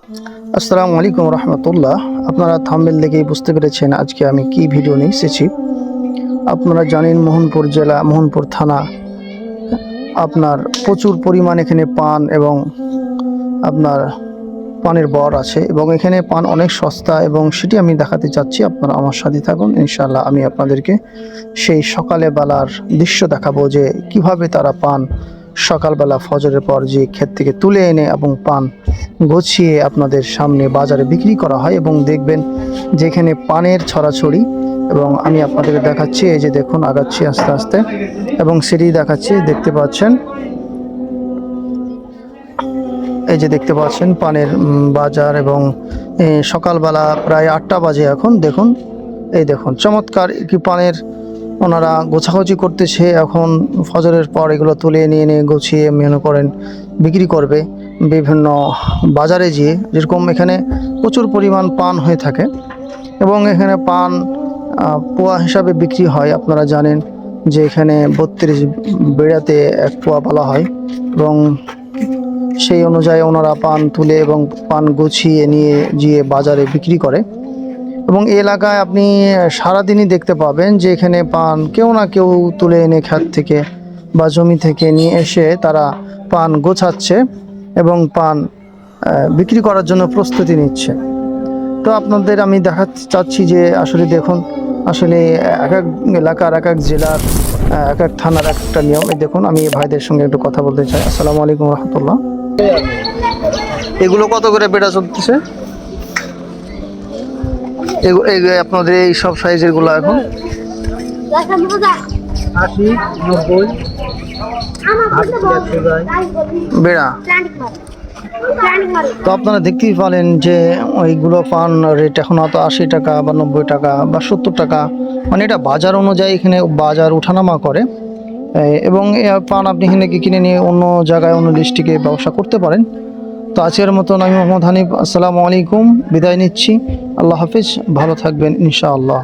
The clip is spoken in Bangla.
আসসালামু আলাইকুম রহমতুল্লাহ। আপনারা থাম্বনেল দেখেই বুঝতে পেরেছেন আজকে আমি কি ভিডিও নিয়ে এসেছি। আপনারা জানেন মোহনপুর জেলা, মোহনপুর থানা, আপনার প্রচুর পরিমাণ এখানে পান এবং আপনার পানের বর আছে এবং এখানে পান অনেক সস্তা এবং সেটি আমি দেখাতে চাচ্ছি। আপনারা আমার সাথে থাকুন, ইনশাআল্লাহ আমি আপনাদেরকে সেই সকালে বেলার দৃশ্য দেখাবো যে কিভাবে তারা পান সকালবেলা ফজরের পর যে ক্ষেত থেকে তুলে এনে এবং পান গুছিয়ে আপনাদের সামনে বাজারে বিক্রি করা হয়। এবং দেখবেন যেখানে পানের ছড়াছড়ি এবং আমি আপনাদেরকে দেখাচ্ছি। এই যে দেখুন, আগাচ্ছি আস্তে আস্তে এবং সেটি দেখাচ্ছি। দেখতে পাচ্ছেন, এই যে দেখতে পাচ্ছেন পানের বাজার এবং সকালবেলা প্রায় 8টা বাজে এখন। দেখুন, এই দেখুন চমৎকার কি পানের ওনারা গোছাগুছি করতেছে। এখন ফজরের পর এগুলো তুলে নিয়ে গুছিয়ে মনে করেন বিক্রি করবে বিভিন্ন বাজারে গিয়ে। যেরকম এখানে প্রচুর পরিমাণ পান হয়ে থাকে এবং এখানে পান পোয়া হিসাবে বিক্রি হয়। আপনারা জানেন যে এখানে 32 বেড়াতে 1 পোয়া বলা হয় এবং সেই অনুযায়ী ওনারা পান তুলে এবং পান গুছিয়ে নিয়ে গিয়ে বাজারে বিক্রি করে। এবং এই এলাকায় আপনি সারাদিনই দেখতে পাবেন যে এখানে পান কেউ না কেউ তুলে এনে ক্ষেত থেকে বা জমি থেকে নিয়ে এসে তারা পান গোছাচ্ছে এবং পান বিক্রি করার জন্য প্রস্তুতি নিচ্ছে। তো আপনাদের আমি দেখাতে চাচ্ছি যে আসলে দেখুন, আসলে এক এক এলাকার, এক এক জেলার, এক এক থানার এক একটা নিয়ম। এই দেখুন, আমি ভাইদের সঙ্গে একটু কথা বলতে চাই। আসসালামু আলাইকুম রহমতুল্লাহ। এগুলো কত করে বেড়া চলতেছে? আপনাদের এই সব সাইজের গুলো এখন 80, 90 বেড়া। তো আপনারা দেখতেই পারেন যে ওইগুলো পান রেট এখন হয়তো 80 টাকা বা 90 টাকা বা 70 টাকা, মানে এটা বাজার অনুযায়ী এখানে বাজার ওঠানামা করে। এবং পান আপনি এখানে কিনে নিয়ে অন্য জায়গায়, অন্য ডিস্ট্রিক্টে ব্যবসা করতে পারেন। তো আজকের মতন আমি মোহাম্মদ হানিফ, আসসালামু আলাইকুম, বিদায় নিচ্ছি। আল্লাহ হাফিজ, ভালো থাকবেন ইনশাআল্লাহ।